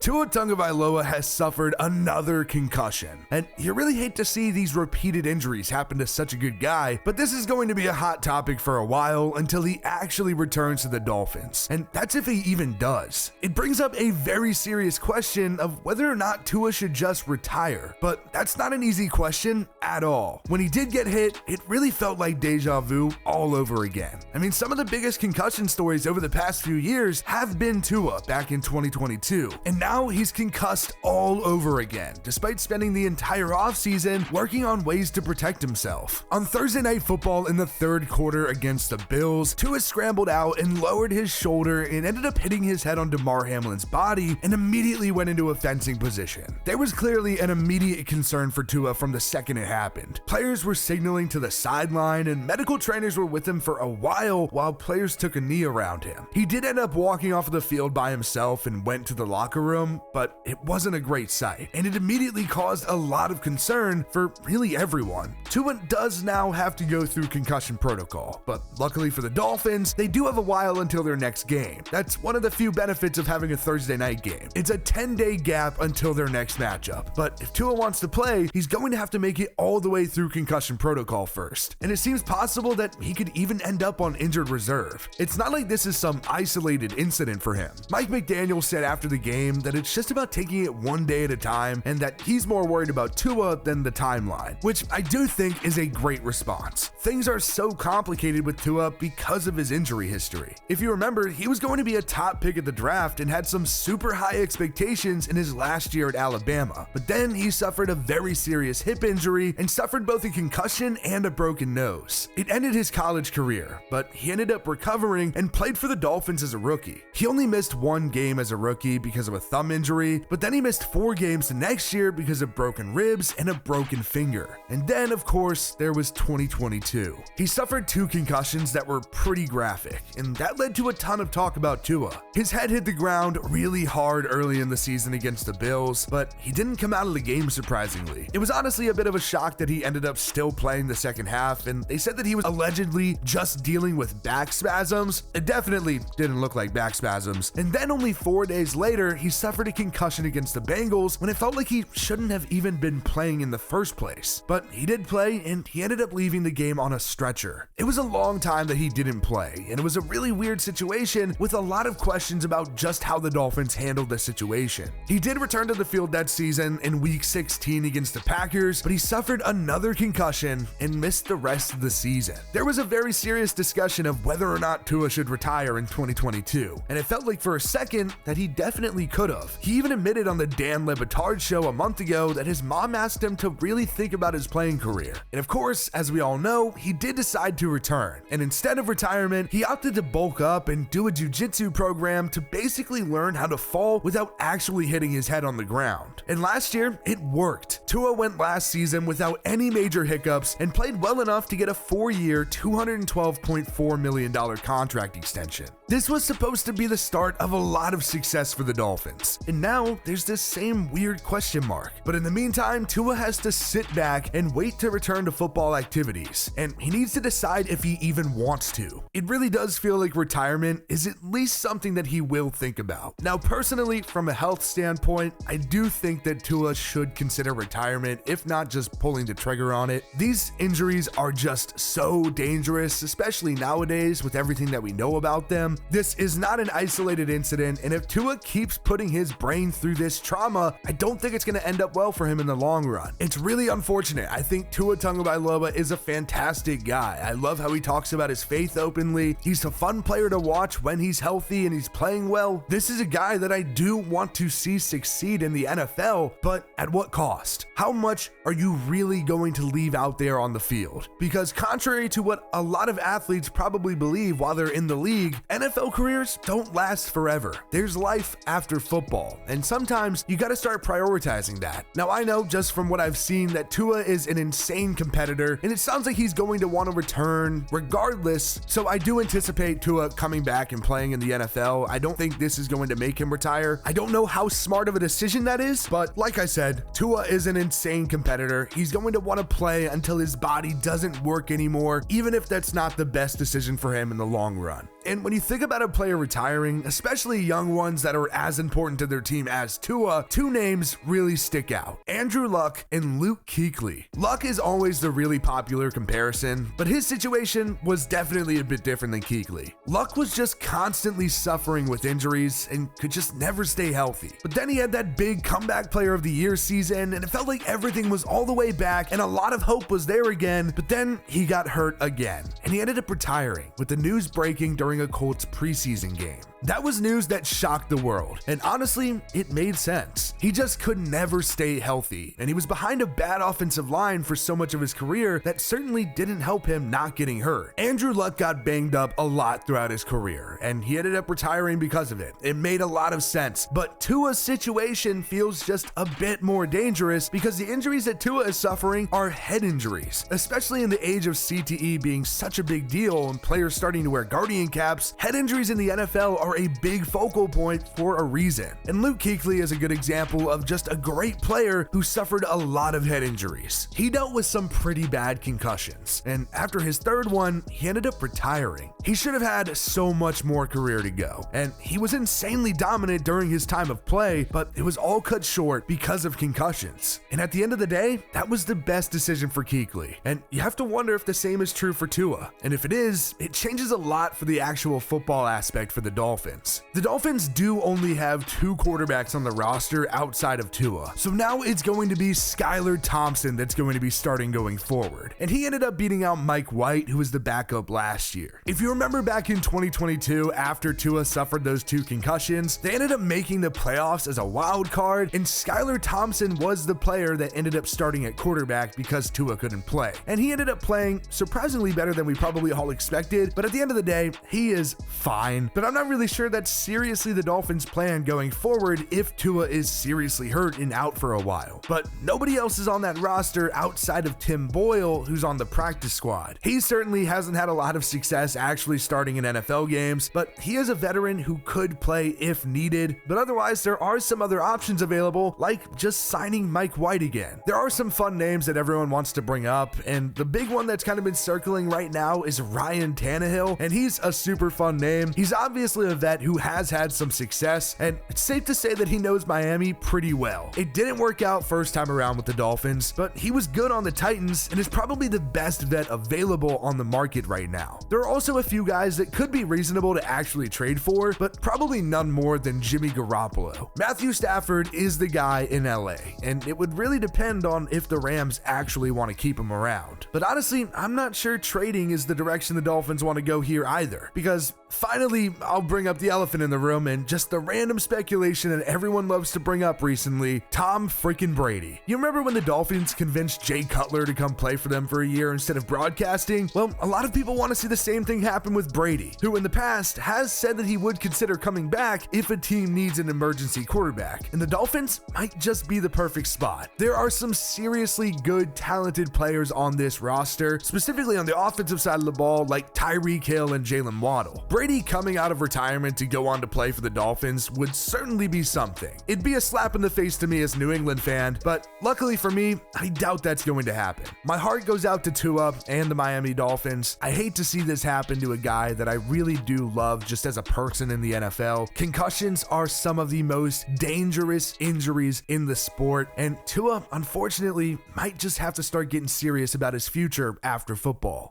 Tua Tagovailoa has suffered another concussion, and you really hate to see these repeated injuries happen to such a good guy, but this is going to be a hot topic for a while until he actually returns to the Dolphins, and that's if he even does. It brings up a very serious question of whether or not Tua should just retire, but that's not an easy question at all. When he did get hit, it really felt like deja vu all over again. I mean, some of the biggest concussion stories over the past few years have been Tua back in 2022, and now he's concussed all over again, despite spending the entire offseason working on ways to protect himself. On Thursday Night Football in the third quarter against the Bills, Tua scrambled out and lowered his shoulder and ended up hitting his head on Damar Hamlin's body and immediately went into a fencing position. There was clearly an immediate concern for Tua from the second it happened. Players were signaling to the sideline and medical trainers were with him for a while players took a knee around him. He did end up walking off the field by himself and went to the locker room, but it wasn't a great sight, and it immediately caused a lot of concern for really everyone. Tua does now have to go through concussion protocol, but luckily for the Dolphins, they do have a while until their next game. That's one of the few benefits of having a Thursday night game. It's a 10-day gap until their next matchup, but if Tua wants to play, he's going to have to make it all the way through concussion protocol first, and it seems possible that he could even end up on injured reserve. It's not like this is some isolated incident for him. Mike McDaniel said after the game that it's just about taking it one day at a time and that he's more worried about Tua than the timeline, which I do think is a great response. Things are so complicated with Tua because of his injury history. If you remember, he was going to be a top pick at the draft and had some super high expectations in his last year at Alabama, but then he suffered a very serious hip injury and suffered both a concussion and a broken nose. It ended his college career, but he ended up recovering and played for the Dolphins as a rookie. He only missed one game as a rookie because of a thumb injury, but then he missed 4 games the next year because of broken ribs and a broken finger. And then, of course, there was 2022. He suffered 2 concussions that were pretty graphic, and that led to a ton of talk about Tua. His head hit the ground really hard early in the season against the Bills, but he didn't come out of the game surprisingly. It was honestly a bit of a shock that he ended up still playing the second half, and they said that he was allegedly just dealing with back spasms. It definitely didn't look like back spasms. And then only 4 days later, he suffered a concussion against the Bengals when it felt like he shouldn't have even been playing in the first place. But he did play, and he ended up leaving the game on a stretcher. It was a long time that he didn't play, and it was a really weird situation with a lot of questions about just how the Dolphins handled the situation. He did return to the field that season in week 16 against the Packers, but he suffered another concussion and missed the rest of the season. There was a very serious discussion of whether or not Tua should retire in 2022, and it felt like for a second that he definitely could have. He even admitted on the Dan Le Batard show a month ago that his mom asked him to really think about his playing career. And of course, as we all know, he did decide to return, and instead of retirement, he opted to bulk up and do a jiu-jitsu program to basically learn how to fall without actually hitting his head on the ground. And last year, it worked. Tua went last season without any major hiccups and played well enough to get a 4-year, $212.4 million contract extension. This was supposed to be the start of a lot of success for the Dolphins, and now there's this same weird question mark. But in the meantime, Tua has to sit back and wait to return to football activities, and he needs to decide if he even wants to. It really does feel like retirement is at least something that he will think about. Now, personally, from a health standpoint, I do think that Tua should consider retirement, if not just pulling the trigger on it. These injuries are just so dangerous, especially nowadays with everything that we know about them. This is not an isolated incident, and if Tua keeps putting his brain through this trauma, I don't think it's going to end up well for him in the long run. It's really unfortunate. I think Tua Tagovailoa is a fantastic guy. I love how he talks about his faith openly. He's a fun player to watch when he's healthy and he's playing well. This is a guy that I do want to see succeed in the NFL, but at what cost? How much are you really going to leave out there on the field? Because contrary to what a lot of athletes probably believe while they're in the league, NFL careers don't last forever. There's life after football, and sometimes you got to start prioritizing that. Now, I know just from what I've seen that Tua is an insane competitor, and it sounds like he's going to want to return regardless, so I do anticipate Tua coming back and playing in the NFL. I don't think this is going to make him retire. I don't know how smart of a decision that is, but like I said, Tua is an insane competitor. He's going to want to play until his body doesn't work anymore, even if that's not the best decision for him in the long run. And when you think about a player retiring, especially young ones that are as important to their team as Tua, two names really stick out: Andrew Luck and Luke Kuechly. Luck is always the really popular comparison, but his situation was definitely a bit different than Kuechly. Luck was just constantly suffering with injuries and could just never stay healthy. But then he had that big comeback player of the year season, and it felt like everything was all the way back and a lot of hope was there again, but then he got hurt again, and he ended up retiring, with the news breaking during a Colts preseason game. That was news that shocked the world, and honestly, it made sense. He just could never stay healthy, and he was behind a bad offensive line for so much of his career that certainly didn't help him not getting hurt. Andrew Luck got banged up a lot throughout his career, and he ended up retiring because of it. It made a lot of sense, but Tua's situation feels just a bit more dangerous because the injuries that Tua is suffering are head injuries, especially in the age of CTE being such a big deal and players starting to wear guardian caps. Head injuries in the NFL are a big focal point for a reason. And Luke Kuechly is a good example of just a great player who suffered a lot of head injuries. He dealt with some pretty bad concussions, and after his third one, he ended up retiring. He should have had so much more career to go, and he was insanely dominant during his time of play, but it was all cut short because of concussions. And at the end of the day, that was the best decision for Kuechly. And you have to wonder if the same is true for Tua. And if it is, it changes a lot for the actual football aspect for the Dolphins. The Dolphins do only have two quarterbacks on the roster outside of Tua, so now it's going to be Skylar Thompson that's going to be starting going forward, and he ended up beating out Mike White, who was the backup last year. If you remember back in 2022, after Tua suffered those two concussions, they ended up making the playoffs as a wild card, and Skylar Thompson was the player that ended up starting at quarterback because Tua couldn't play, and he ended up playing surprisingly better than we probably all expected. But at the end of the day, he is fine, but I'm not really sure that's seriously the Dolphins' plan going forward if Tua is seriously hurt and out for a while. But nobody else is on that roster outside of Tim Boyle, who's on the practice squad. He certainly hasn't had a lot of success actually starting in NFL games, but he is a veteran who could play if needed. But otherwise, there are some other options available, like just signing Mike White again. There are some fun names that everyone wants to bring up, and the big one that's kind of been circling right now is Ryan Tannehill, and he's a super fun name. He's obviously a vet who has had some success, and it's safe to say that he knows Miami pretty well. It didn't work out first time around with the Dolphins, but he was good on the Titans and is probably the best vet available on the market right now. There are also a few guys that could be reasonable to actually trade for, but probably none more than Jimmy Garoppolo. Matthew Stafford is the guy in LA, and it would really depend on if the Rams actually want to keep him around. But honestly, I'm not sure trading is the direction the Dolphins want to go here either, because finally, I'll bring up the elephant in the room and just the random speculation that everyone loves to bring up recently: Tom freaking Brady. You remember when the Dolphins convinced Jay Cutler to come play for them for a year instead of broadcasting? Well, a lot of people want to see the same thing happen with Brady, who in the past has said that he would consider coming back if a team needs an emergency quarterback, and the Dolphins might just be the perfect spot. There are some seriously good, talented players on this roster, specifically on the offensive side of the ball, like Tyreek Hill and Jalen Waddle. Brady coming out of retirement to go on to play for the Dolphins would certainly be something. It'd be a slap in the face to me as a New England fan, but luckily for me, I doubt that's going to happen. My heart goes out to Tua and the Miami Dolphins. I hate to see this happen to a guy that I really do love just as a person in the NFL. Concussions are some of the most dangerous injuries in the sport, and Tua, unfortunately, might just have to start getting serious about his future after football.